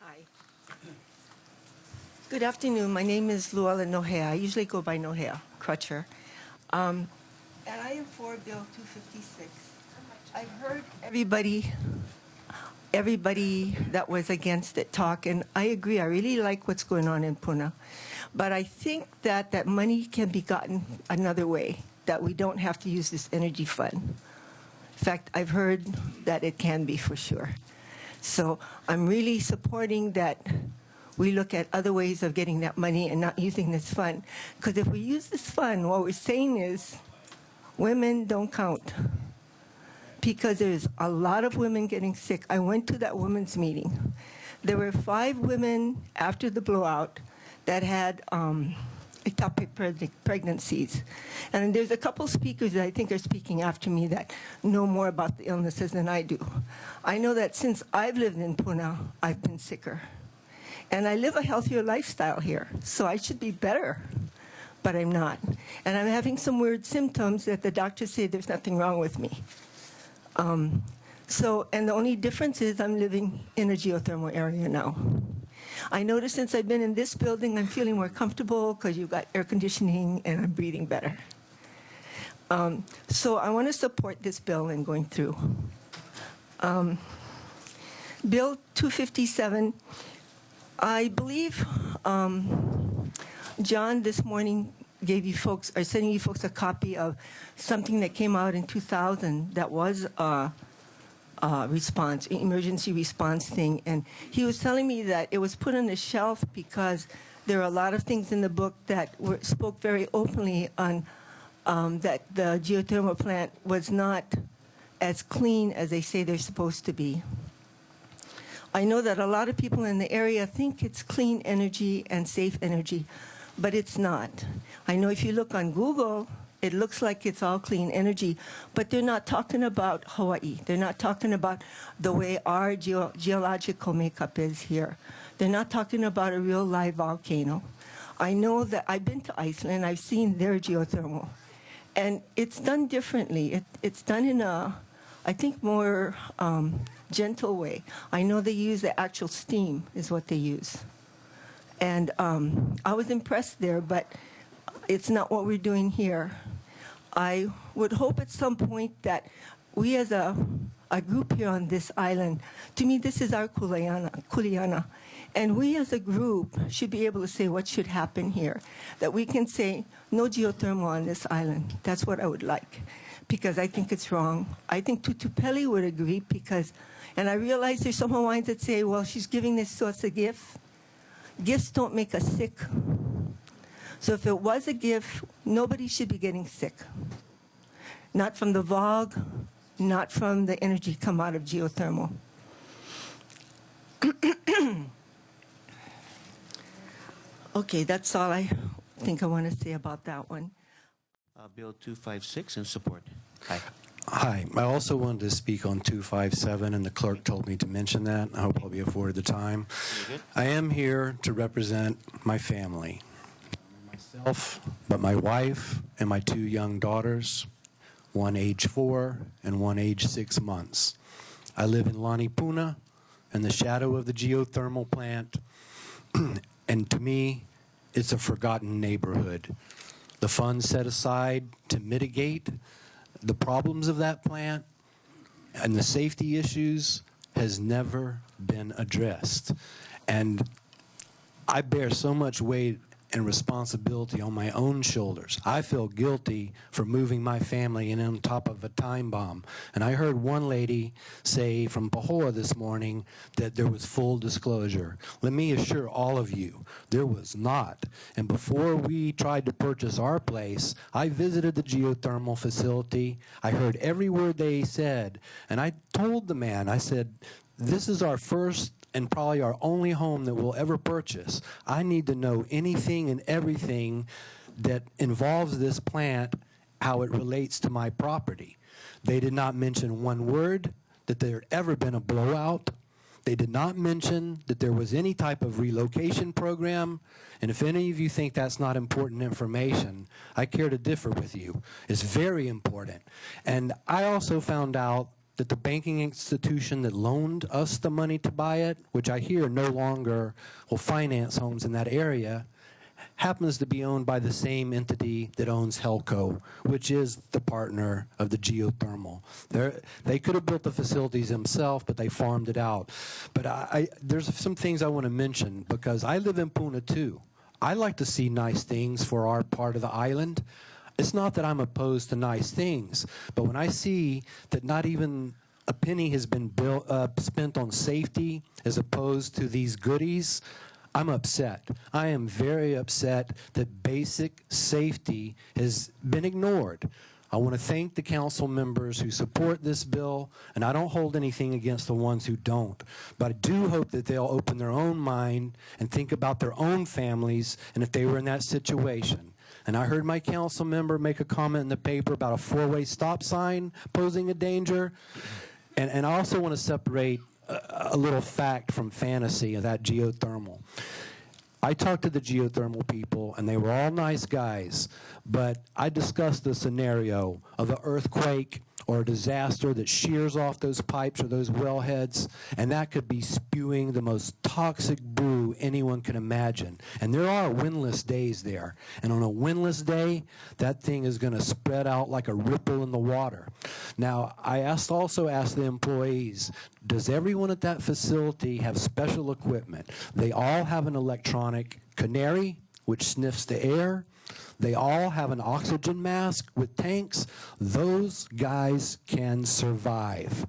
Hi. Good afternoon. My name is Luella Nohea. I usually go by Nohea Crutcher. And I am for Bill 256. I've heard everybody that was against it talk, and I agree. I really like what's going on in Puna. But I think that money can be gotten another way, that we don't have to use this energy fund. In fact, I've heard that it can be for sure. So I'm really supporting that we look at other ways of getting that money and not using this fund. Because if we use this fund, what we're saying is women don't count. Because there's a lot of women getting sick. I went to that women's meeting. There were 5 women after the blowout that had ectopic pregnancies. And there's a couple speakers that I think are speaking after me that know more about the illnesses than I do. I know that since I've lived in Puna, I've been sicker. And I live a healthier lifestyle here, so I should be better, but I'm not. And I'm having some weird symptoms that the doctors say there's nothing wrong with me. And the only difference is I'm living in a geothermal area now. I noticed since I've been in this building, I'm feeling more comfortable because you've got air conditioning and I'm breathing better. So I want to support this bill and going through. Bill 257, I believe John this morning gave you folks, or sending you folks a copy of something that came out in 2000 that was a response, emergency response thing. And he was telling me that it was put on the shelf because there are a lot of things in the book that spoke very openly on that the geothermal plant was not as clean as they say they're supposed to be. I know that a lot of people in the area think it's clean energy and safe energy, but it's not. I know if you look on Google, it looks like it's all clean energy, but they're not talking about Hawaii. They're not talking about the way our geological makeup is here. They're not talking about a real live volcano. I know that I've been to Iceland. I've seen their geothermal, and it's done differently. It's done in a, I think, more gentle way. I know they use the actual steam is what they use. And I was impressed there, but it's not what we're doing here. I would hope at some point that we as a group here on this island, to me this is our kuleana, and we as a group should be able to say what should happen here. That we can say no geothermal on this island. That's what I would like, because I think it's wrong. I think Tutupeli would agree because, and I realize there's some Hawaiians that say, well, she's giving this to us a gift. Gifts don't make us sick. So if it was a gift, nobody should be getting sick. Not from the VOG, not from the energy come out of geothermal. Okay, that's all I think I want to say about that one. Bill 256 in support. Hi. Hi. I also wanted to speak on 257, and the clerk told me to mention that. I hope I'll be afforded the time. I am here to represent my family. Myself, but my wife and my 2 young daughters, one age 4 and one age 6 months. I live in Lani Puna, in the shadow of the geothermal plant, and to me, it's a forgotten neighborhood. The funds set aside to mitigate the problems of that plant and the safety issues has never been addressed. And I bear so much weight and responsibility on my own shoulders. I feel guilty for moving my family in on top of a time bomb. And I heard one lady say from Pahoa this morning that there was full disclosure. Let me assure all of you, there was not. And before we tried to purchase our place, I visited the geothermal facility. I heard every word they said. And I told the man, I said, this is our first and probably our only home that we'll ever purchase. I need to know anything and everything that involves this plant, how it relates to my property. They did not mention one word that there had ever been a blowout. They did not mention that there was any type of relocation program. And if any of you think that's not important information, I care to differ with you. It's very important. And I also found out that the banking institution that loaned us the money to buy it, which I hear no longer will finance homes in that area, happens to be owned by the same entity that owns Helco, which is the partner of the geothermal. They could have built the facilities themselves, but they farmed it out. But there's some things I want to mention, because I live in Puna too. I like to see nice things for our part of the island. It's not that I'm opposed to nice things, but when I see that not even a penny has been spent on safety as opposed to these goodies, I'm upset. I am very upset that basic safety has been ignored. I want to thank the council members who support this bill, and I don't hold anything against the ones who don't. But I do hope that they'll open their own mind and think about their own families and if they were in that situation. And I heard my council member make a comment in the paper about a four-way stop sign posing a danger. And I also want to separate a little fact from fantasy of that geothermal. I talked to the geothermal people, and they were all nice guys, but I discussed the scenario of an earthquake or a disaster that shears off those pipes or those wellheads, and that could be spewing the most toxic brew anyone can imagine. And there are windless days there, and on a windless day, that thing is going to spread out like a ripple in the water. Now, I also asked the employees, does everyone at that facility have special equipment? They all have an electronic canary, which sniffs the air. They all have an oxygen mask with tanks. Those guys can survive.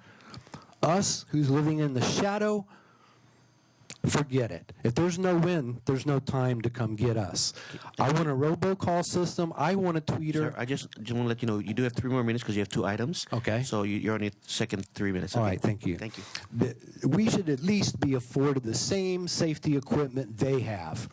Us, who's living in the shadow, forget it. If there's no wind, there's no time to come get us. I want a robocall system. I want a tweeter. Sir, I just want to let you know, you do have 3 more minutes because you have 2 items. Okay. So you're on your second 3 minutes. All Okay. right, thank you. Thank you. We should at least be afforded the same safety equipment they have.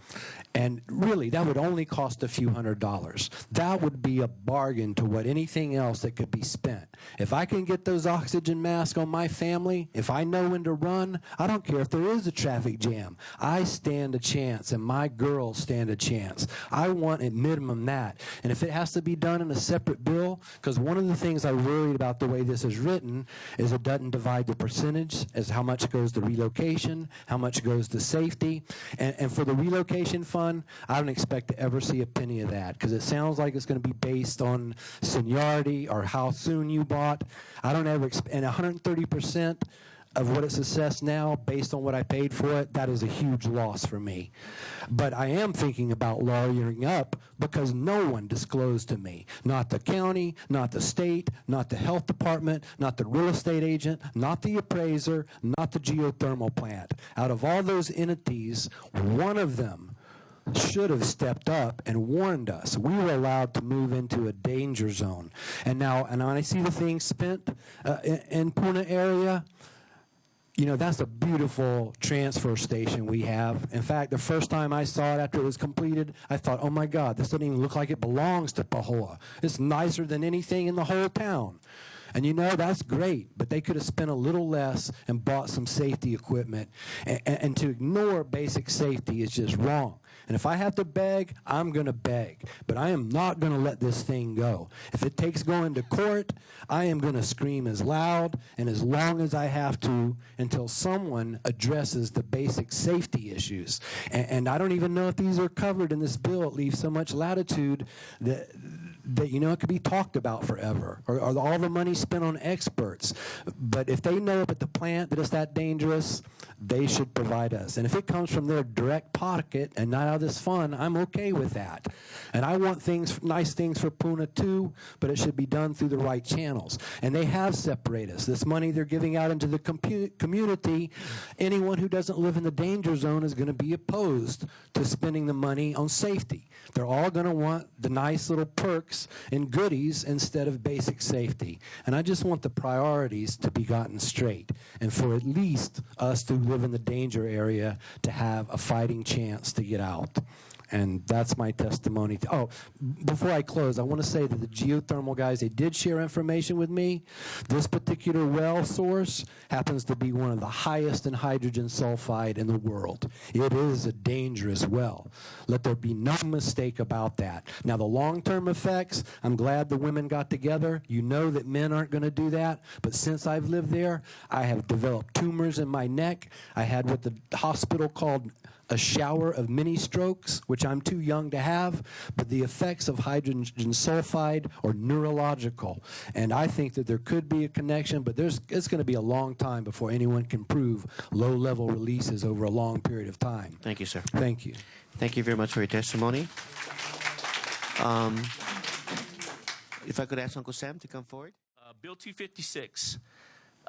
And really, that would only cost a few $100s. That would be a bargain to what anything else that could be spent. If I can get those oxygen masks on my family, if I know when to run, I don't care if there is a traffic jam. I stand a chance, and my girls stand a chance. I want at minimum that. And if it has to be done in a separate bill, because one of the things I worried about the way this is written is it doesn't divide the percentage as how much goes to relocation, how much goes to safety. And for the relocation fund, I don't expect to ever see a penny of that, because it sounds like it's going to be based on seniority or how soon you bought. I don't ever expect, and 130% of what it's assessed now based on what I paid for it, that is a huge loss for me. But I am thinking about lawyering up because no one disclosed to me. Not the county, not the state, not the health department, not the real estate agent, not the appraiser, not the geothermal plant. Out of all those entities, one of them should have stepped up and warned us. We were allowed to move into a danger zone. And now, and when I see the things spent in Puna area, you know, that's a beautiful transfer station we have. In fact, the first time I saw it after it was completed, I thought, oh my God, this doesn't even look like it belongs to Pahoa. It's nicer than anything in the whole town. And you know, that's great, but they could have spent a little less and bought some safety equipment. And to ignore basic safety is just wrong. And if I have to beg, I'm going to beg. But I am not going to let this thing go. If it takes going to court, I am going to scream as loud and as long as I have to until someone addresses the basic safety issues. And I don't even know if these are covered in this bill. It leaves so much latitude that you know, it could be talked about forever, or all the money spent on experts. But if they know up at the plant that it's that dangerous, they should provide us. And if it comes from their direct pocket and not out of this fund, I'm okay with that. And I want things, nice things for Puna too, but it should be done through the right channels. And they have separated us. This money they're giving out into the community, anyone who doesn't live in the danger zone is going to be opposed to spending the money on safety. They're all going to want the nice little perks and goodies instead of basic safety. And I just want the priorities to be gotten straight, and for at least us who live in the danger area to have a fighting chance to get out. And that's my testimony. Oh, before I close, I want to say that the geothermal guys, they did share information with me. This particular well source happens to be one of the highest in hydrogen sulfide in the world. It is a dangerous well. Let there be no mistake about that. Now, the long-term effects, I'm glad the women got together. You know that men aren't going to do that, but since I've lived there, I have developed tumors in my neck. I had what the hospital called a shower of mini strokes, which I'm too young to have, but the effects of hydrogen sulfide are neurological. And I think that there could be a connection, but it's going to be a long time before anyone can prove low-level releases over a long period of time. Thank you, sir. Thank you. Thank you very much for your testimony. If I could ask Uncle Sam to come forward. Bill 256.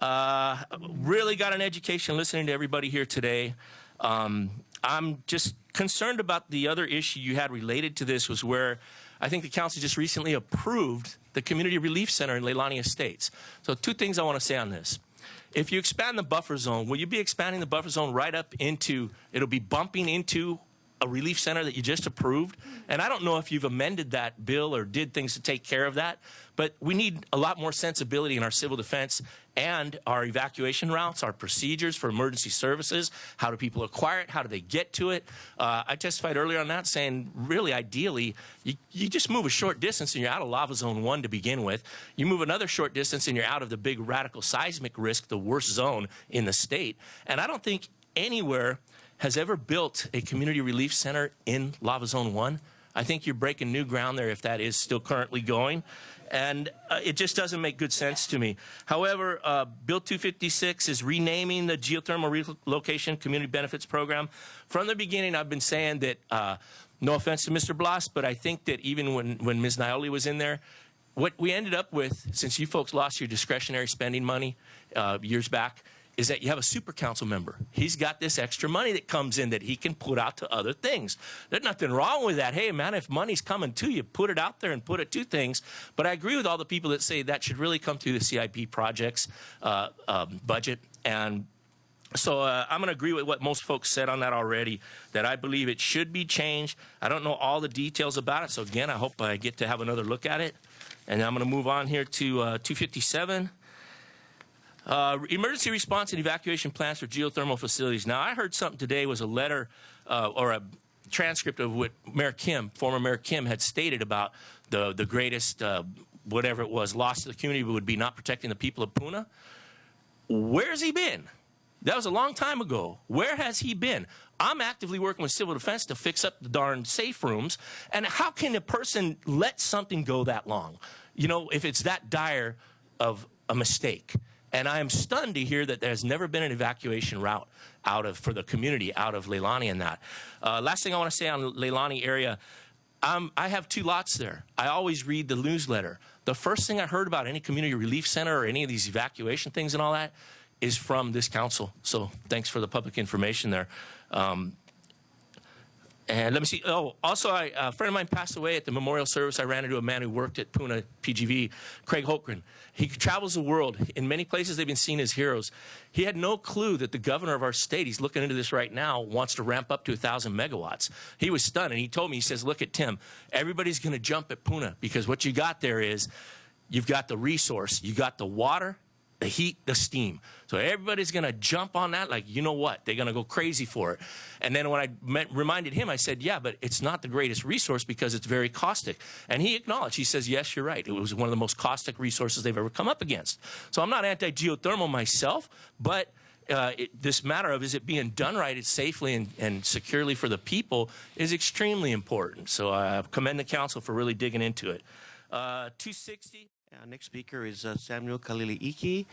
Really got an education listening to everybody here today. I'm just concerned about the other issue you had related to this, was where I think the council just recently approved the Community Relief Center in Leilani Estates. So two things I want to say on this. If you expand the buffer zone, will you be expanding the buffer zone right up into, it'll be bumping into a relief center that you just approved? And I don't know if you've amended that bill or did things to take care of that, but we need a lot more sensibility in our civil defense and our evacuation routes, our procedures for emergency services. How do people acquire it? How do they get to it? I testified earlier on that saying, really, ideally, you just move a short distance and you're out of lava zone 1 to begin with. You move another short distance and you're out of the big radical seismic risk, the worst zone in the state. And I don't think anywhere has ever built a community relief center in lava zone 1. I think you're breaking new ground there if that is still currently going. And it just doesn't make good sense to me. However, Bill 256 is renaming the Geothermal Relocation Community Benefits Program. From the beginning, I've been saying that, no offense to Mr. Blas, but I think that even when Ms. Naioli was in there, what we ended up with, since you folks lost your discretionary spending money years back, is that you have a super council member. He's got this extra money that comes in that he can put out to other things. There's nothing wrong with that. Hey, man, if money's coming to you, put it out there and put it to things. But I agree with all the people that say that should really come through the CIP projects budget. And so I'm going to agree with what most folks said on that already, that I believe it should be changed. I don't know all the details about it. So, again, I hope I get to have another look at it. And I'm going to move on here to 257. Emergency response and evacuation plans for geothermal facilities. Now, I heard something today was a letter or a transcript of what Mayor Kim, former Mayor Kim, had stated about the greatest, whatever it was, loss to the community would be not protecting the people of Puna. Where's he been? That was a long time ago. Where has he been? I'm actively working with civil defense to fix up the darn safe rooms. And how can a person let something go that long? You know, if it's that dire of a mistake. And I am stunned to hear that there's never been an evacuation route for the community out of Leilani and that. Last thing I want to say on Leilani area, I have 2 lots there. I always read the newsletter. The first thing I heard about any community relief center or any of these evacuation things and all that is from this council. So thanks for the public information there. And let me see. Oh, also, a friend of mine passed away at the memorial service. I ran into a man who worked at Puna PGV, Craig Holtgren. He travels the world. In many places, they've been seen as heroes. He had no clue that the governor of our state, he's looking into this right now, wants to ramp up to 1,000 megawatts. He was stunned, and he told me, he says, look at Tim, everybody's going to jump at Puna because what you got there is you've got the resource, you got the water, the heat, the steam. So everybody's going to jump on that like, you know what, they're going to go crazy for it. And then when I reminded him, I said, yeah, but it's not the greatest resource because it's very caustic. And he acknowledged, he says, yes, you're right. It was one of the most caustic resources they've ever come up against. So I'm not anti-geothermal myself, but this matter of is it being done right, it's safely and securely for the people is extremely important. So I commend the council for really digging into it. 260. Next speaker is Samuel Kaleiliki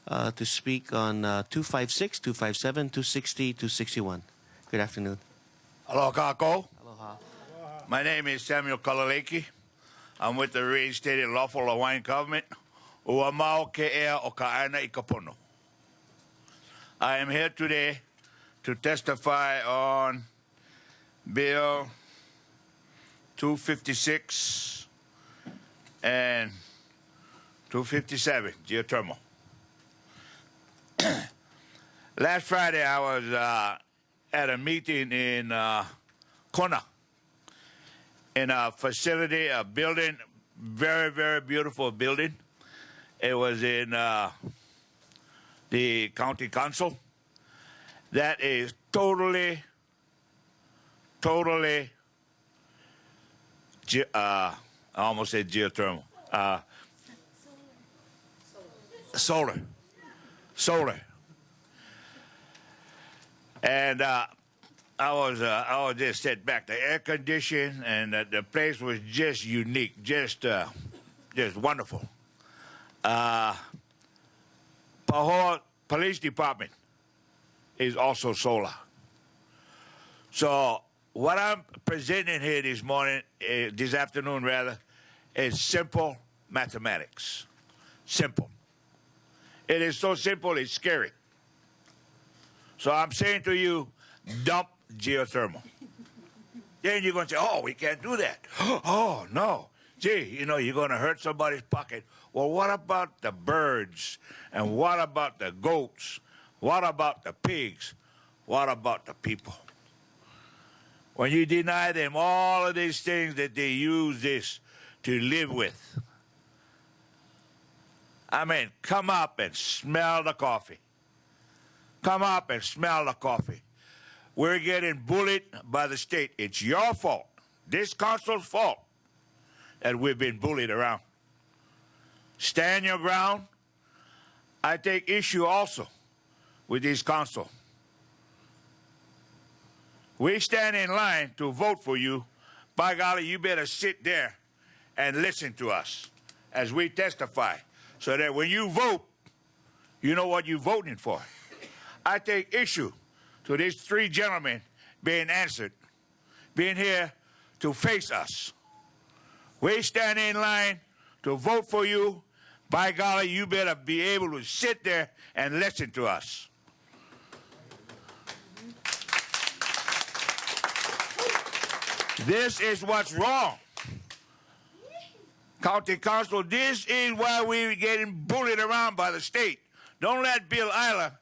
to speak on 256, 257, 260, 261. Good afternoon. Aloha kako. Aloha. My name is Samuel Kaleiliki. I'm with the Rees State and Lawful Hawaiian Government. Ua mau ke ea o ka aina I ka pono. I am here today to testify on Bill 256 and 257, geothermal. Last Friday, I was at a meeting in Kona, in a facility, a building, very, very beautiful building. It was in the county council. That is totally, I almost said geothermal. Solar. And I was just set back. The air conditioning and the place was just unique, just wonderful. Pahor Police Department is also solar. So what I'm presenting here this morning, this afternoon rather, is simple mathematics. Simple. It is so simple, it's scary. So I'm saying to you, dump geothermal. Then you're going to say, oh, we can't do that. Oh, no. Gee, you know, you're going to hurt somebody's pocket. Well, what about the birds? And what about the goats? What about the pigs? What about the people? When you deny them all of these things that they use this to live with, I mean, come up and smell the coffee. Come up and smell the coffee. We're getting bullied by the state. It's your fault, this council's fault, that we've been bullied around. Stand your ground. I take issue also with this council. We stand in line to vote for you. By golly, you better sit there and listen to us as we testify, so that when you vote, you know what you're voting for. I take issue to these three gentlemen being answered, being here to face us. We stand in line to vote for you. By golly, you better be able to sit there and listen to us. This is what's wrong. County Council, this is why we're getting bullied around by the state. Don't let Bill Eiler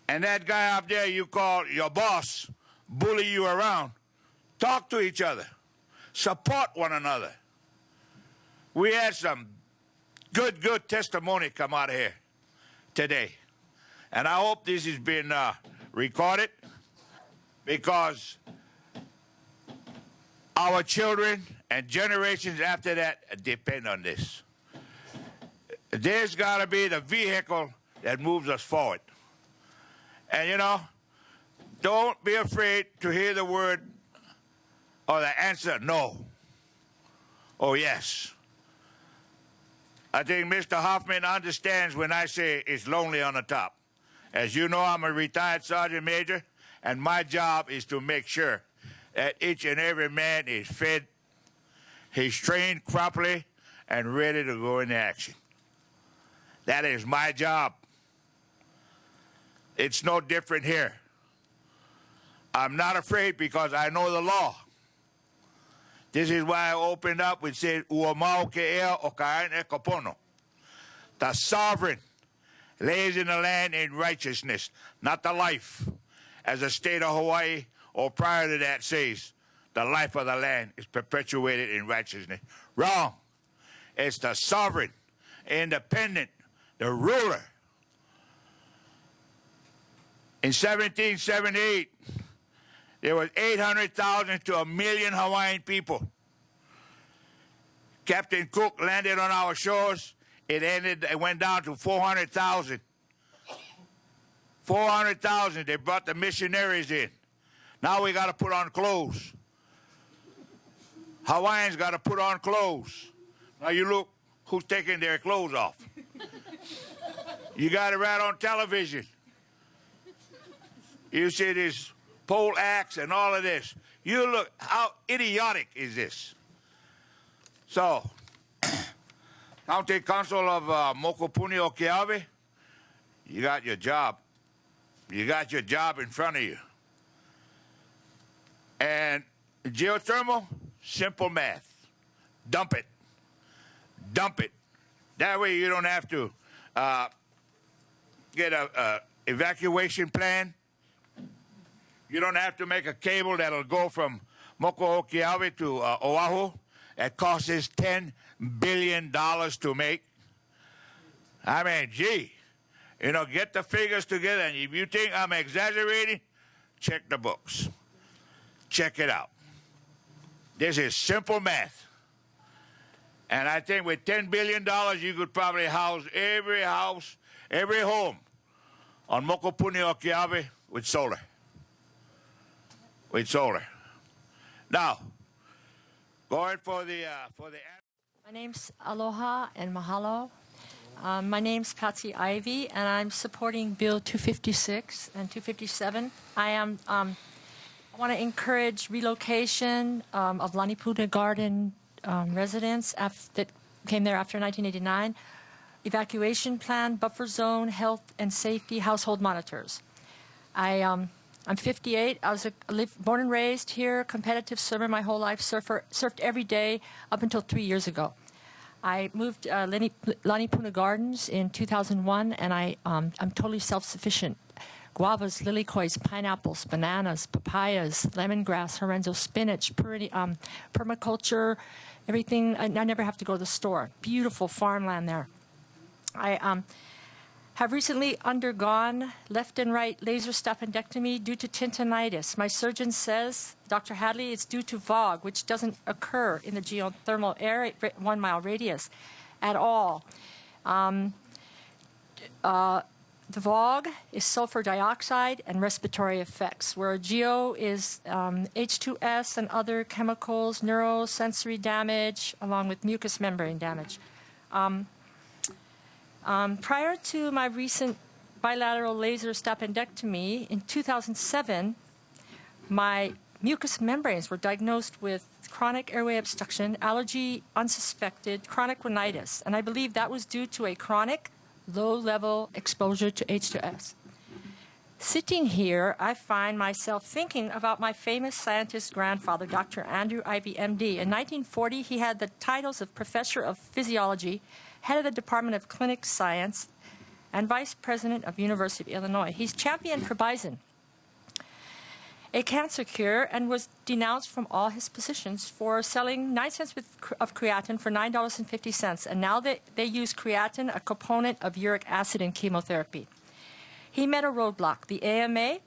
and that guy up there you call your boss bully you around. Talk to each other. Support one another. We had some good testimony come out of here today. And I hope this has been recorded, because our children and generations after that depend on this. There's got to be the vehicle that moves us forward. And, you know, don't be afraid to hear the word or the answer no or yes. I think Mr. Hoffman understands when I say it's lonely on the top. As you know, I'm a retired sergeant major, and my job is to make sure that each and every man is fed, he's trained properly, and ready to go into action. That is my job. It's no different here. I'm not afraid because I know the law. This is why I opened up with saying, Uamau ke ea o kain e kapono. The sovereign lays in the land in righteousness, not the life. As the state of Hawaii, or prior to that, says, the life of the land is perpetuated in righteousness. Wrong. It's the sovereign, independent, the ruler. In 1778, there was 800,000 to 1 million Hawaiian people. Captain Cook landed on our shores. It went down to 400,000. 400,000. They brought the missionaries in. Now we got to put on clothes. Hawaiians got to put on clothes. Now you look who's taking their clothes off. You got it right on television. You see this pole axe and all of this. You look, how idiotic is this? So, County Council of Mokopuni Okeawe, you got your job. You got your job in front of you. And geothermal, simple math. Dump it. Dump it. That way you don't have to get a evacuation plan. You don't have to make a cable that'll go from Moko Okiawe to Oahu. It costs us $10 billion to make. I mean, gee, you know, get the figures together, and if you think I'm exaggerating, check the books. Check it out. This is simple math. And I think with $10 billion, you could probably house, every home on Mokopuni Okiawe with solar. With solar. Now, going for the My name's Aloha and Mahalo. My name's Patsy Ivy, and I'm supporting Bill 256 and 257. I want to encourage relocation of Lanipuna Garden residents that came there after 1989, evacuation plan, buffer zone, health and safety, household monitors. I'm 58. I was born and raised here, competitive swimmer my whole life, surfed every day up until 3 years ago. I moved to Lanipuna Gardens in 2001, and I'm totally self-sufficient. Guavas, lilykois, pineapples, bananas, papayas, lemongrass, Horenzo spinach, permaculture, everything. I never have to go to the store. Beautiful farmland there. I have recently undergone left and right laser staphyloctomy due to tendinitis. My surgeon says, Dr. Hadley, it's due to VOG, which doesn't occur in the geothermal area, 1 mile radius at all. The VOG is sulfur dioxide and respiratory effects, where geo is H2S and other chemicals, neurosensory damage, along with mucous membrane damage. Prior to my recent bilateral laser staphyloctomy in 2007, my mucous membranes were diagnosed with chronic airway obstruction, allergy unsuspected, chronic rhinitis, and I believe that was due to a chronic low-level exposure to H2S. Sitting here, I find myself thinking about my famous scientist grandfather, Dr. Andrew Ivy, MD. In 1940, he had the titles of Professor of Physiology, Head of the Department of Clinic Science, and Vice President of University of Illinois. He's championed Probison, a cancer cure, and was denounced from all his positions for selling 9 cents of creatinine for $9.50. And now they use creatinine, a component of uric acid in chemotherapy. He met a roadblock. The AMA,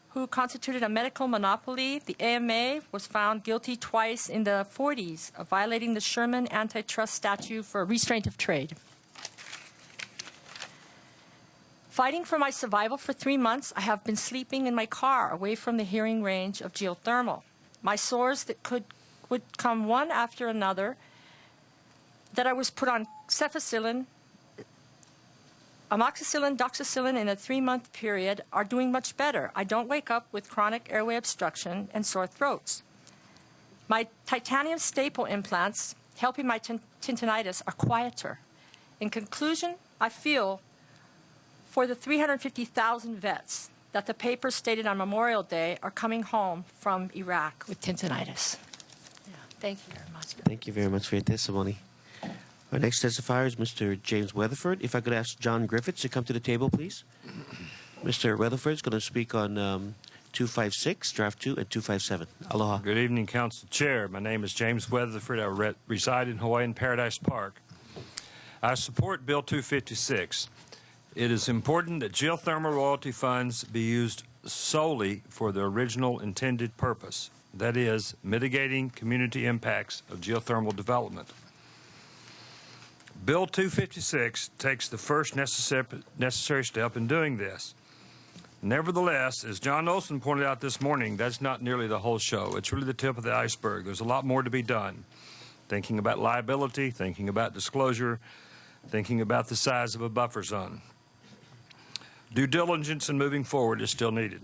who constituted a medical monopoly, the AMA was found guilty twice in the 40s of violating the Sherman antitrust statute for restraint of trade. Fighting for my survival for 3 months, I have been sleeping in my car away from the hearing range of geothermal. My sores that would come one after another, that I was put on cefacillin, amoxicillin, doxycycline in a 3-month period, are doing much better. I don't wake up with chronic airway obstruction and sore throats. My titanium staple implants, helping my tendinitis, are quieter. In conclusion, I feel for the 350,000 vets that the paper stated on Memorial Day are coming home from Iraq with tendinitis. Yeah, thank you very much. Thank you very much for your testimony. Our next testifier is Mr. James Weatherford. If I could ask John Griffiths to come to the table, please. Mr. Weatherford is going to speak on 256, Draft 2, and 257. Aloha. Good evening, Council Chair. My name is James Weatherford. I reside in Hawaii in Paradise Park. I support Bill 256. It is important that geothermal royalty funds be used solely for the original intended purpose, that is, mitigating community impacts of geothermal development. Bill 256 takes the first necessary step in doing this. Nevertheless, as John Olson pointed out this morning, that's not nearly the whole show. It's really the tip of the iceberg. There's a lot more to be done. Thinking about liability, thinking about disclosure, thinking about the size of a buffer zone. Due diligence in moving forward is still needed.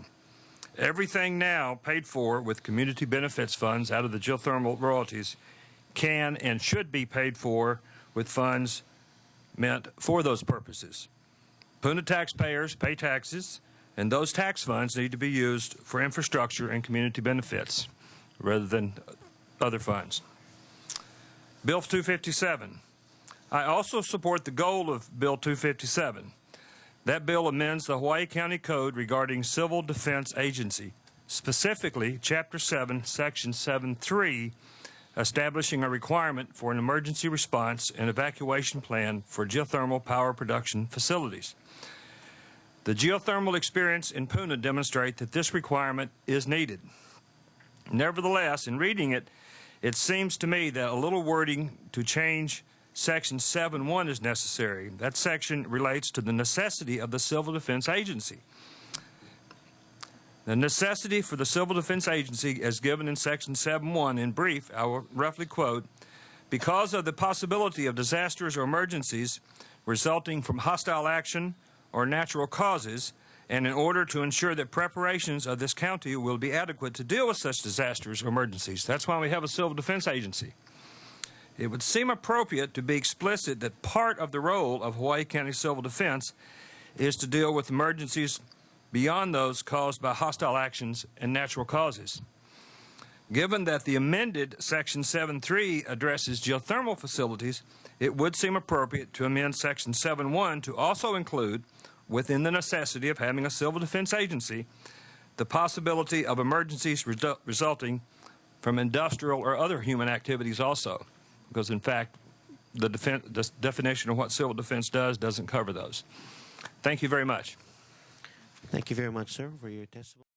Everything now paid for with community benefits funds out of the geothermal royalties can and should be paid for with funds meant for those purposes. Puna taxpayers pay taxes, and those tax funds need to be used for infrastructure and community benefits rather than other funds. Bill 257. I also support the goal of Bill 257. That bill amends the Hawaii County Code regarding civil defense agency, specifically Chapter 7, Section 7.3, establishing a requirement for an emergency response and evacuation plan for geothermal power production facilities. The geothermal experience in Puna demonstrate that this requirement is needed. Nevertheless, in reading it, it seems to me that a little wording to change Section 7.1 is necessary. That section relates to the necessity of the Civil Defense Agency. The necessity for the Civil Defense Agency, as given in Section 7.1, in brief, I will roughly quote, because of the possibility of disasters or emergencies resulting from hostile action or natural causes, and in order to ensure that preparations of this county will be adequate to deal with such disasters or emergencies. That's why we have a Civil Defense Agency. It would seem appropriate to be explicit that part of the role of Hawaii County Civil Defense is to deal with emergencies beyond those caused by hostile actions and natural causes. Given that the amended Section 7.3 addresses geothermal facilities, it would seem appropriate to amend Section 7.1 to also include, within the necessity of having a Civil Defense Agency, the possibility of emergencies resulting from industrial or other human activities also, because in fact the definition of what civil defense does doesn't cover those. Thank you very much. Thank you very much, sir, for your testimony.